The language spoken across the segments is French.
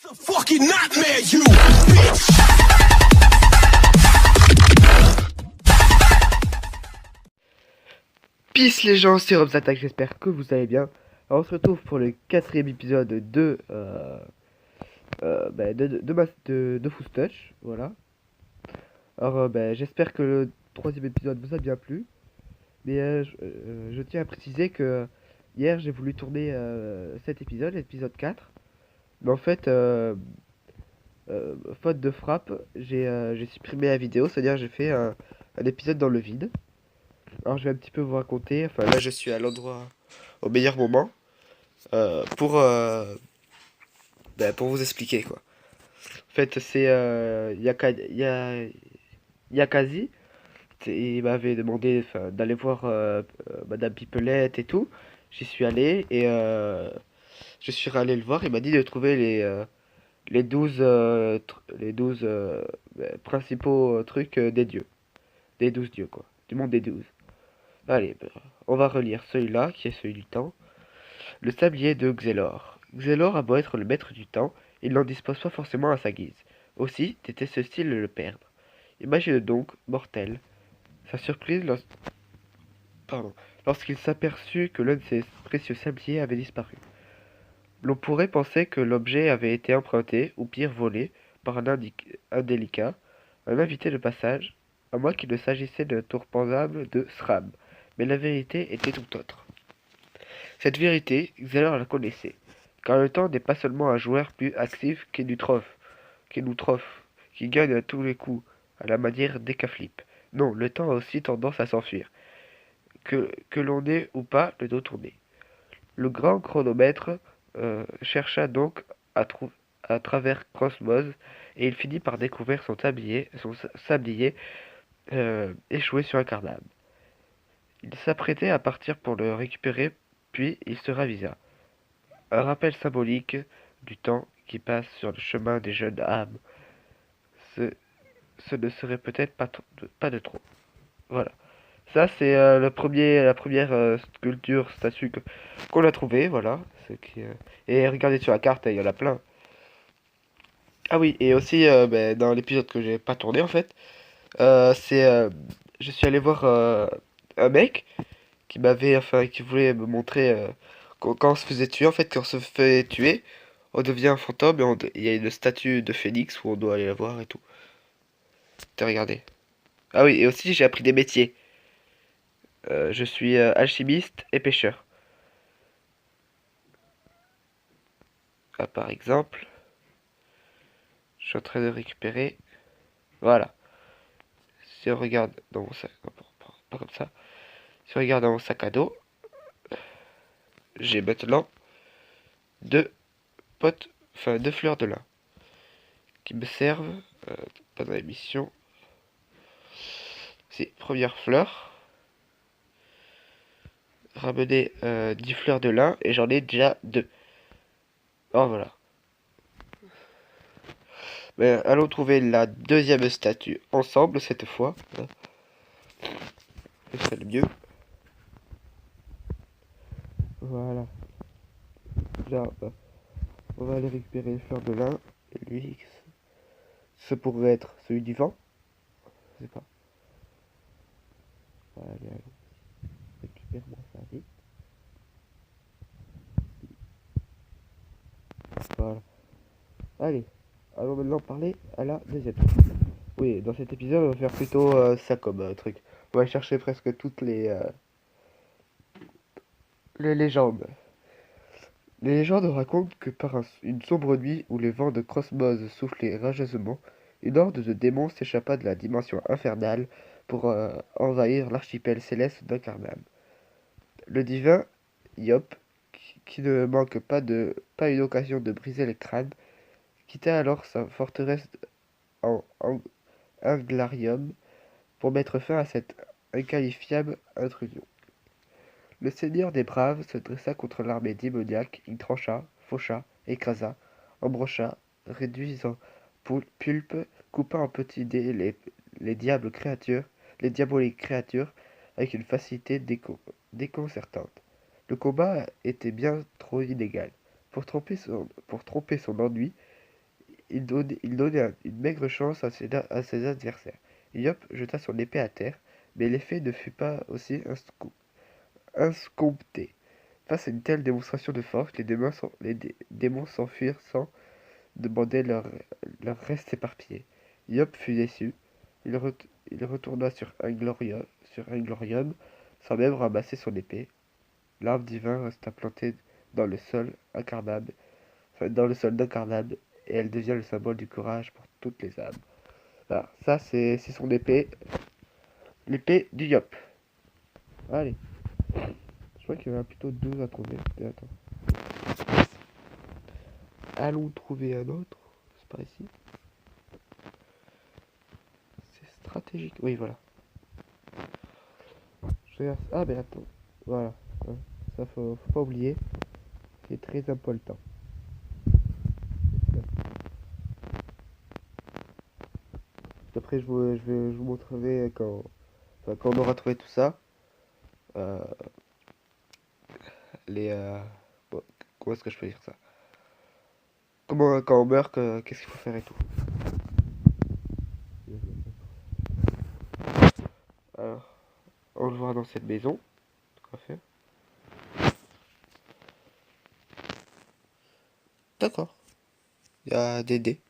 It's a fucking nightmare, you bitch! Peace les gens, c'est Robs Attack, j'espère que vous allez bien. Alors, on se retrouve pour le 4ème épisode de Full Touch, voilà. Alors j'espère que le 3ème épisode vous a bien plu. Mais je tiens à préciser que hier j'ai voulu tourner cet épisode, l'épisode 4. Mais en fait, faute de frappe, j'ai supprimé la vidéo, c'est-à-dire j'ai fait un épisode dans le vide. Alors je vais un petit peu vous raconter, enfin là je suis à l'endroit au meilleur moment pour vous expliquer quoi. En fait c'est Yakazi, il m'avait demandé d'aller voir Madame Pipelette et tout. J'y suis allé et je suis allé le voir, il m'a dit de trouver les 12 principaux trucs des dieux. Des 12 dieux quoi, du monde des 12. Allez, on va relire celui-là, qui est celui du temps. Le sablier de Xelor. Xelor a beau être le maître du temps, il n'en dispose pas forcément à sa guise. Aussi, déteste-t-il le perdre. Imagine donc, mortel, sa surprise lorsqu'il s'aperçut que l'un de ses précieux sabliers avait disparu. L'on pourrait penser que l'objet avait été emprunté, ou pire volé, par un indélicat, un invité de passage, à moins qu'il ne s'agissait d'un tour pensable de Sram. Mais la vérité était tout autre. Cette vérité, Xelor la connaissait, car le temps n'est pas seulement un joueur plus actif qu'Enutroph, qui gagne à tous les coups, à la manière d'Ekaflip. Non, le temps a aussi tendance à s'enfuir, que l'on ait ou pas le dos tourné. Le grand chronomètre chercha donc à travers Crossmoz, et il finit par découvrir son sablier échoué sur un carnage. Il s'apprêtait à partir pour le récupérer, puis il se ravisa. Un rappel symbolique du temps qui passe sur le chemin des jeunes âmes. Ce ne serait peut-être pas de trop. Voilà. Ça, c'est la première sculpture, statue qu'on a trouvée, voilà. Et regardez sur la carte, il y en a plein. Ah oui, et aussi, dans l'épisode que j'ai pas tourné, en fait, je suis allé voir un mec qui voulait me montrer quand on se faisait tuer, en fait, quand on se fait tuer, on devient un fantôme et il y a une statue de Phénix où on doit aller la voir et tout. T'as regardé. Ah oui, et aussi j'ai appris des métiers. Je suis alchimiste et pêcheur. Ah, par exemple, je suis en train de récupérer. Voilà. Si on regarde dans mon sac, non, pas comme ça. Si on regarde dans mon sac à dos, j'ai maintenant deux deux fleurs de lin qui me servent pendant l'émission. C'est première fleur. Ramener 10 fleurs de lin et j'en ai déjà deux. Oh voilà. Mais allons trouver la deuxième statue ensemble cette fois. Ce serait le mieux. Voilà. Là, on va aller récupérer les fleurs de lin. Et lui, ce pourrait être celui du vent. Je sais pas. Allez, allons. Récupère-moi ça vite. Voilà. Allez. Allons maintenant parler à la deuxième. Oui, dans cet épisode, on va faire plutôt ça comme truc. On va chercher presque toutes les légendes. Les légendes racontent que par une sombre nuit où les vents de Crossmoz soufflaient rageusement, une horde de démons s'échappa de la dimension infernale pour envahir l'archipel céleste d'Incarnam. Le divin Yop, qui ne manque pas une occasion de briser les crânes, quitta alors sa forteresse en Anglarium pour mettre fin à cette inqualifiable intrusion. Le seigneur des braves se dressa contre l'armée démoniaque, il trancha, faucha, écrasa, embrocha, réduisant en pulpe, coupa en petits dés les diaboliques créatures, avec une facilité déconcertante. Le combat était bien trop inégal. Pour tromper son ennui, il donnait une maigre chance à ses adversaires. Yop jeta son épée à terre, mais l'effet ne fut pas aussi escompté. Face à une telle démonstration de force, les démons s'enfuirent sans demander leur reste éparpillé. Yop fut déçu. Il retourna sur Inglorium, sans même ramasser son épée. L'arbre divin resta plantée dans le sol incarnable, dans le sol d'incarnable, et elle devient le symbole du courage pour toutes les âmes. Voilà, ça c'est son épée, l'épée du Yop. Allez, je crois qu'il y en a plutôt 12 à trouver. Mais attends. Allons trouver un autre. C'est par ici. C'est stratégique. Oui, voilà. Je regarde. Ah, mais attends. Voilà. Ça, faut pas oublier. C'est très important. Après, je vous montrerai quand on aura trouvé tout ça. Euh, les. Bon, comment est-ce que je peux dire ça? Quand on meurt, qu'est-ce qu'il faut faire et tout. Alors, on le voit dans cette maison. Quoi faire? D'accord. Il y a des dés.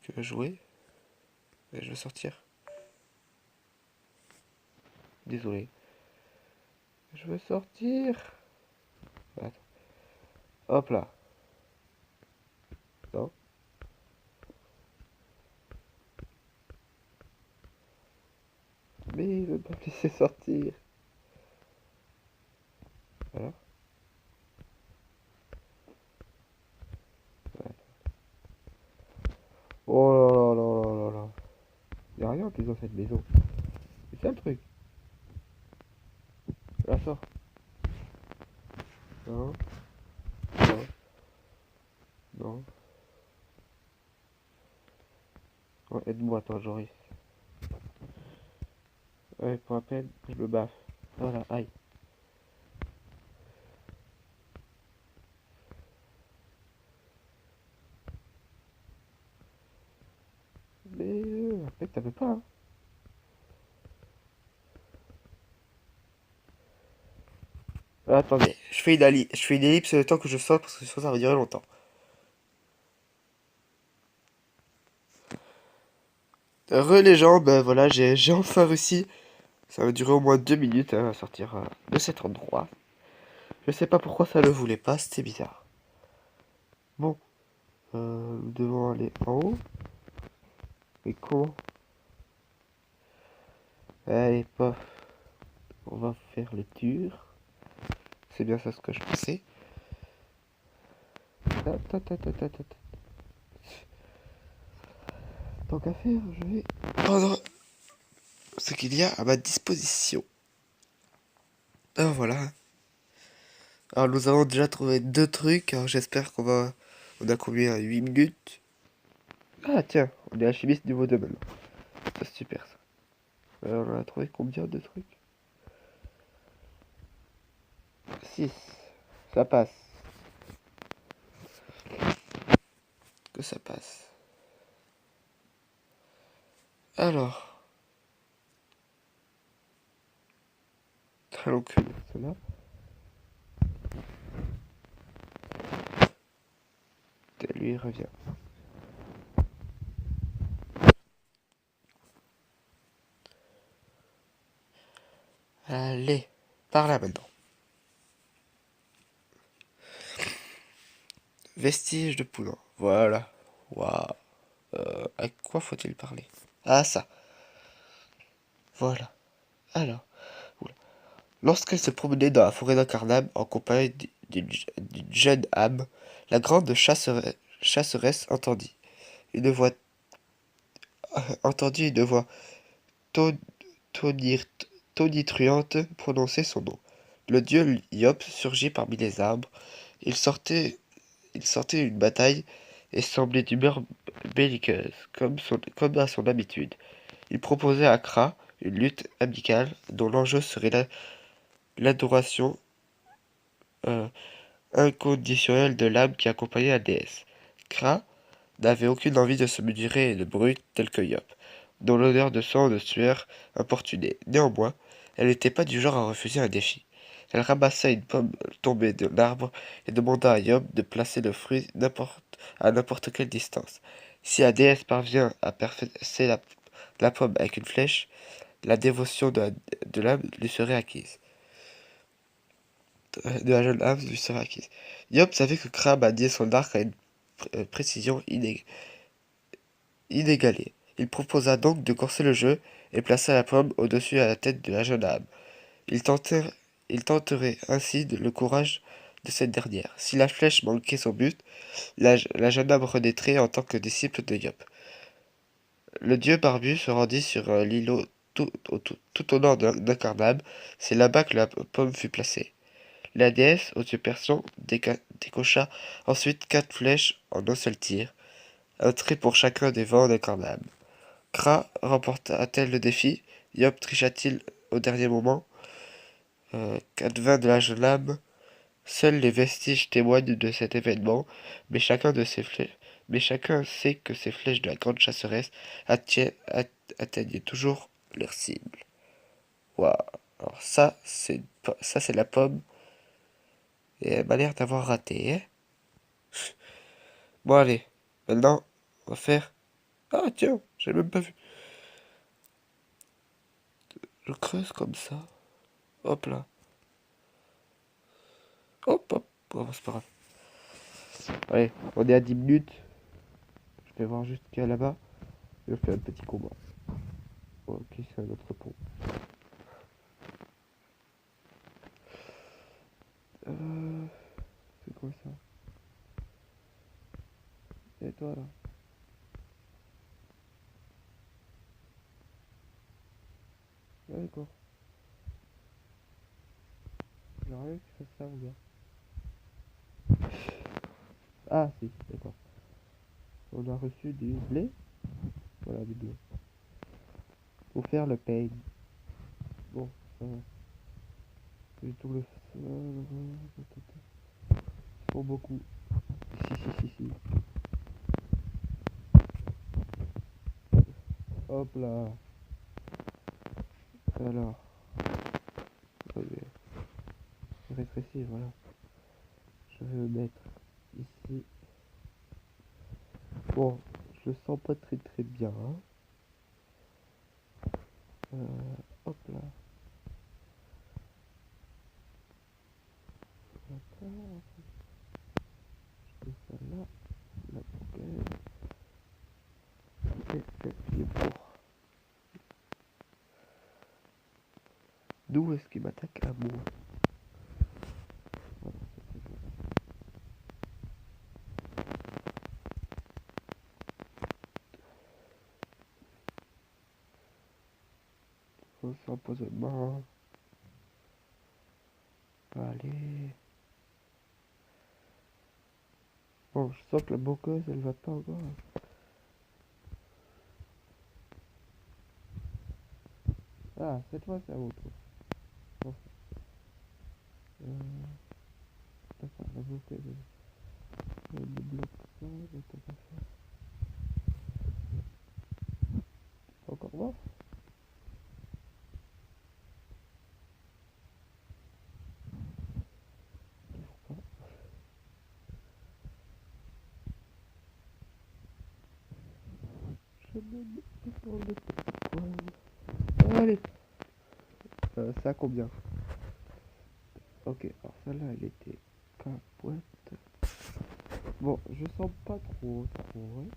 Tu veux jouer? Et je vais sortir. Désolé. Je veux sortir. Attends. Hop là. Non. Mais il veut pas me laisser sortir. Voilà. Ouais. Oh là là là là là là. Il n'y a rien en plus dans cette maison. C'est ça le truc. Là, sort. Non. Non. Non. Ouais, aide-moi, toi, Joris. Ouais, pour rappel, je me baffe. Voilà, aïe. Mais en fait, t'avais pas, hein. Attendez, je fais une ellipse le temps que je sors parce que sinon ça va durer longtemps. Les gens, ben voilà, j'ai enfin réussi. Ça va durer au moins 2 minutes hein, à sortir de cet endroit. Je sais pas pourquoi ça le voulait pas, c'était bizarre. Bon, nous devons aller en haut. Mais comment? Allez, pof. On va faire le tour. C'est bien ça ce que je pensais. Ta, ta, ta, ta, ta, ta, ta. Tant qu'à faire, je vais prendre ce qu'il y a à ma disposition. Alors voilà. Alors nous avons déjà trouvé 2 trucs. Alors j'espère qu'on va... On a combien? 8 minutes? Ah tiens, on est alchimiste niveau 2 maintenant. C'est super ça. Alors on a trouvé combien de trucs? 6. Ça passe. Que ça passe. Alors. Allons cueillir cela. Et lui il revient. Allez, par là maintenant. Vestige de poudre. Voilà. Waouh. À quoi faut-il parler? Ah ça. Voilà. Alors. Oula. Lorsqu'elle se promenait dans la forêt d'incarnable en compagnie d'une jeune âme, la grande chasseresse entendit une voix ton- tonitruante prononcer son nom. Le dieu Yop surgit parmi les arbres. Il sortait d'une bataille et semblait d'humeur belliqueuse, comme à son habitude. Il proposait à Kra une lutte amicale dont l'enjeu serait l'adoration euh, inconditionnelle de l'âme qui accompagnait la déesse. Kra n'avait aucune envie de se mesurer le bruit tel que Yop, dont l'odeur de sang et de sueur importunait. Néanmoins, elle n'était pas du genre à refuser un défi. Elle ramassa une pomme tombée de l'arbre et demanda à Yop de placer le fruit à n'importe quelle distance. Si la déesse parvient à percer la pomme avec une flèche, la dévotion de l'âme lui serait acquise. De la jeune âme lui serait acquise. Yop savait que Kra maniait son arc à une précision inégalée. Il proposa donc de corser le jeu et plaça la pomme au-dessus de la tête de la jeune âme. Il tenterait ainsi le courage de cette dernière. Si la flèche manquait son but, la jeune âme renaîtrait en tant que disciple de Yop. Le dieu barbu se rendit sur l'îlot tout au nord d'Incarnam. C'est là-bas que la pomme fut placée. La déesse, aux yeux perçants, décocha ensuite 4 flèches en un seul tir, un trait pour chacun des vents d'Incarnam. Kra remporta-t-elle le défi? Yop tricha-t-il au dernier moment? Qu'advint de la jeune âme? Seuls les vestiges témoignent de cet événement, mais mais chacun sait que ces flèches de la grande chasseresse atteignaient toujours leur cible. Waouh! Alors ça c'est la pomme, et elle m'a l'air d'avoir raté, hein? Bon allez, maintenant, on va faire... Ah tiens, j'ai même pas vu. Je creuse comme ça. Hop là. Hop hop. Bon, c'est pas grave. Allez, on est à 10 minutes. Je vais voir juste qu'il y a là-bas. Je fais un petit combat. Ok, c'est un autre pont. C'est quoi ça? Et toi là? Ah, d'accord. J'ai rien qui fasse ça, mon gars. Ah, si, d'accord. On a reçu du blé. Voilà, du blé. Pour faire le pain. Bon, ça va. Et tout le... Ils sont beaucoup. Si. Hop là. Alors. Je vais rétrécir, voilà. Je vais me mettre ici. Bon, je le sens pas très bien. Hein. Hop là. D'accord. Je mets ça là. La poubelle. Et c'est pour. D'où est-ce qu'il m'attaque à moi? Voilà, ça c'est bon. Fausse empoisonnement. Allez. Bon, je sens que la moqueuse, elle va pas encore. Ah, cette fois, c'est à mon tour. Bon. D'accord, la moqueuse, elle me bloque ça, donc on va faire. Encore mort? Toujours pas. Je me mets dans le petit coin. Allez. Ça combien? Ok, alors celle-là, elle était capote. Bon, je sens pas trop, hein.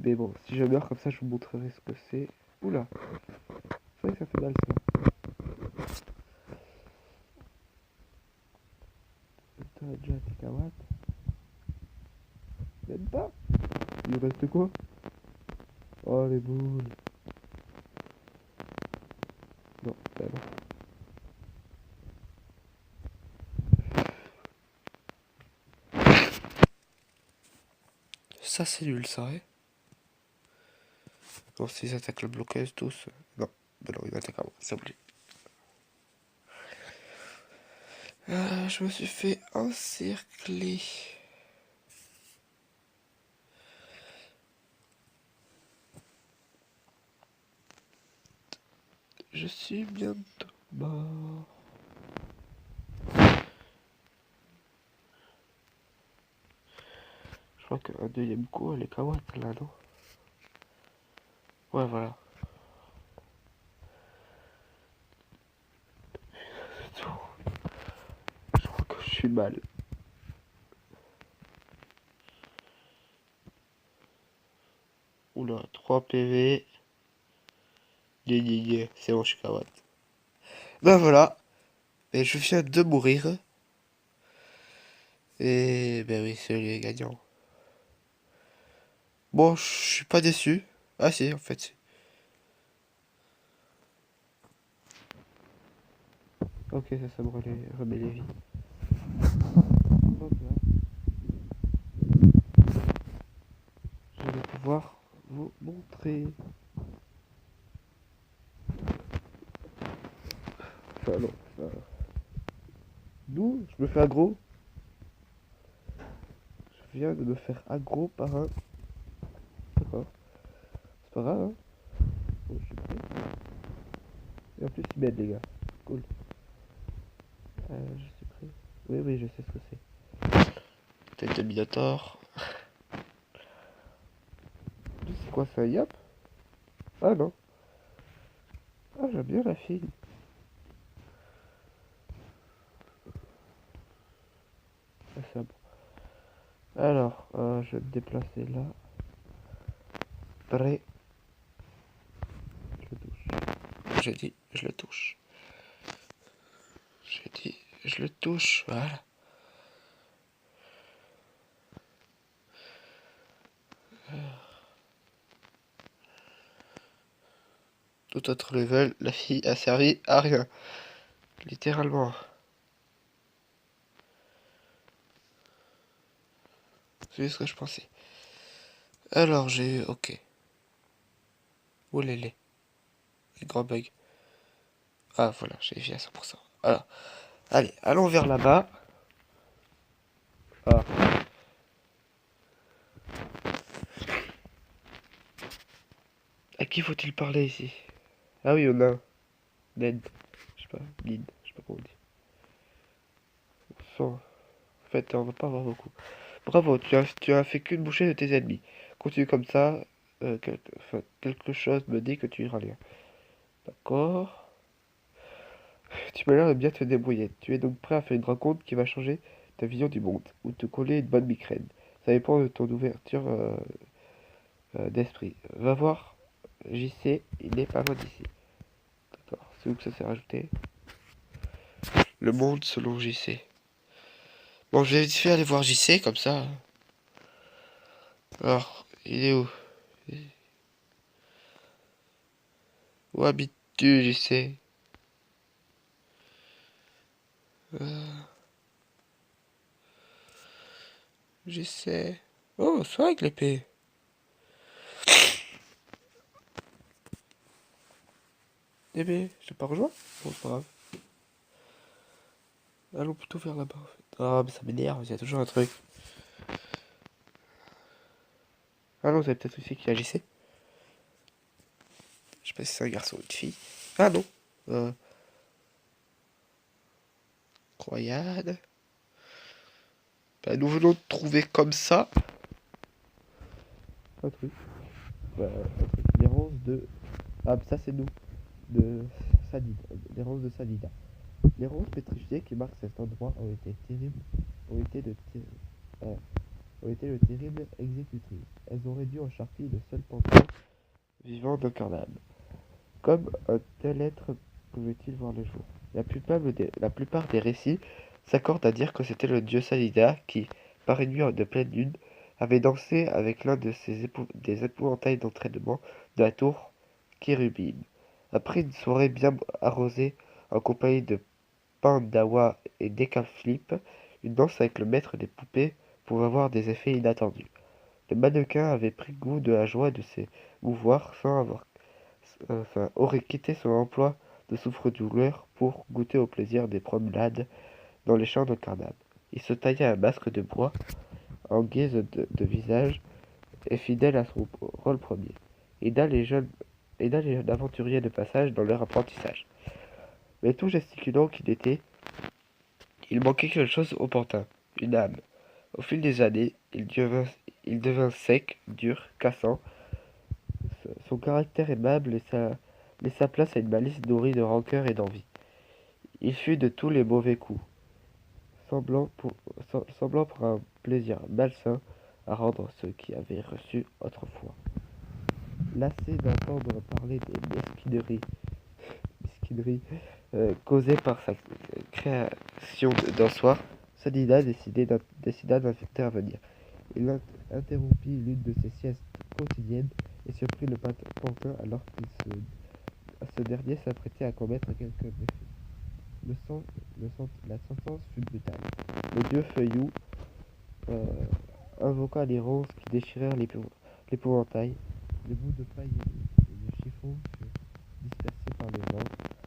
Mais bon, si je meurs comme ça, je vous montrerai ce que c'est. Oula, c'est vrai que ça fait mal ça. T'as déjà tes carottes? Même pas? Il reste quoi? Oh les boules. Non, bah non. Ça c'est nul ça, hein? Bon, s'ils attaquent le blocage tous. Non, bah non, ils m'attaquent à moi, c'est oublié. Je me suis fait encercler. Je suis bientôt mort. Je crois qu'un deuxième coup, elle est Kawat là, non? Ouais, voilà. C'est tout. Je crois que je suis mal. Oula, 3 PV. C'est bon, je suis Kawat. Ben voilà. Et je viens de mourir. Et ben oui, c'est les gagnants. Bon, je suis pas déçu. Ah si, en fait. Ok, ça me remet les vies. Donc là, je vais pouvoir vous montrer. Enfin non. D'où je me fais aggro. Je viens de me faire aggro par un... D'accord. C'est pas grave, hein. Bon, je suis prêt. Et en plus, ils m'aident, les gars. Cool. Je suis prêt. Oui, oui, je sais ce que c'est. Tête de Minotaur. C'est quoi, c'est un yap? Ah non. Ah, j'aime bien la fille. Ah, c'est bon. Alors, je vais me déplacer là. Prêt. Je le touche. J'ai dit, je le touche. J'ai dit, je le touche. Voilà. Tout autre level, la fille a servi à rien. Littéralement. C'est ce que je pensais. Alors, j'ai eu... Ok. Où les grands bugs. Ah, voilà, j'ai vu à 100%. Alors, allez, allons vers là-bas. Ah. À qui faut-il parler ici? Ah oui, on a un. Ned. Je sais pas, Nid. Je sais pas comment on dit. En fait, on va pas avoir beaucoup. Bravo, tu as fait qu'une bouchée de tes ennemis. Continue comme ça. Quelque chose me dit que tu iras lire. D'accord. Tu m'as l'air de bien te débrouiller. Tu es donc prêt à faire une rencontre qui va changer ta vision du monde, ou te coller une bonne migraine. Ça dépend de ton ouverture d'esprit. Va voir JC, il n'est pas loin d'ici. D'accord, c'est où que ça s'est rajouté? Le monde selon JC. Bon, je vais vite fait aller voir JC, comme ça. Alors, il est où? Où habites-tu, JC? JC. Oh, soit avec l'épée. Épée, je t'ai pas rejoint? Bon, c'est pas grave. Allons plutôt vers là-bas, en fait. Ah, mais ça m'énerve, il y a toujours un truc. Ah non, vous avez peut-être aussi qui agissait. Je sais pas si c'est un garçon ou une fille. Ah non. Euh, Croyade. Bah, nous venons de trouver comme ça un truc. Bah, un truc. Des ronces de... Ah, ça c'est nous. De Sadida. Des ronces de Sadida. Les ronces pétrifiées qui marquent cet endroit ont été terribles. Ont été de ont été de terribles exécutrices. Elles ont réduit en charpie le seul pantin vivant d'Ockerland. Comme un tel être pouvait-il voir le jour? La plupart des récits s'accordent à dire que c'était le dieu Salida qui, par une nuit de pleine lune, avait dansé avec l'un de des épouvantails d'entraînement de la tour Kérubim. Après une soirée bien arrosée en compagnie de Pandawa et d'Ekaflip, une danse avec le maître des poupées pouvait avoir des effets inattendus. Le mannequin avait pris goût de la joie de s'émouvoir sans avoir aurait quitté son emploi de souffre-douleur pour goûter au plaisir des promenades dans les champs de Carnam. Il se tailla un masque de bois en guise de visage et fidèle à son rôle premier. Aida les jeunes aventuriers de passage dans leur apprentissage. Mais tout gesticulant qu'il était, il manquait quelque chose au pantin, une âme. Au fil des années, il devint sec, dur, cassant. Son caractère aimable laissa place à une malice nourrie de rancœur et d'envie. Il fut de tous les mauvais coups, semblant pour un plaisir malsain à rendre ceux qui avaient reçu autrefois. Lassé d'entendre parler des mesquineries causées par sa création d'un soir, Sadida décida d'intervenir. Il interrompit l'une de ses siestes quotidiennes et surprit le pantin alors ce dernier s'apprêtait à commettre quelques méfaits. La sentence fut brutale. Le dieu Feuillou invoqua les ronces qui déchirèrent l'épouvantail. Les bouts de paille et de chiffon furent dispersés par le vent.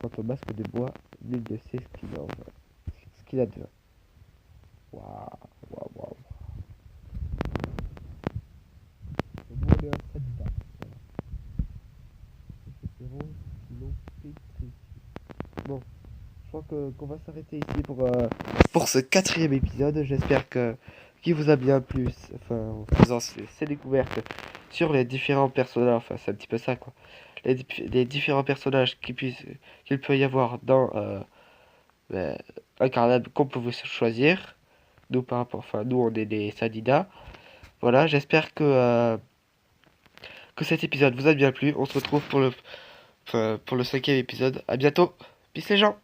Quant au masque de bois, nul ne sait ce qu'il advint. Waouh, waouh, waouh. Le mot est un Sadida. Voilà. Et ces ronces qui l'ont pétrifié. Bon, je crois qu'on va s'arrêter ici pour ce 4e épisode. J'espère qu'il vous a bien plu, enfin, en faisant ces découvertes sur les différents personnages. Enfin, c'est un petit peu ça, quoi. Les différents personnages qu'il peut y avoir dans un carnage qu'on peut vous choisir. Nous, nous, on est des Sadida. Voilà, j'espère que cet épisode vous a bien plu. On se retrouve pour le 5e épisode. À bientôt. Peace les gens.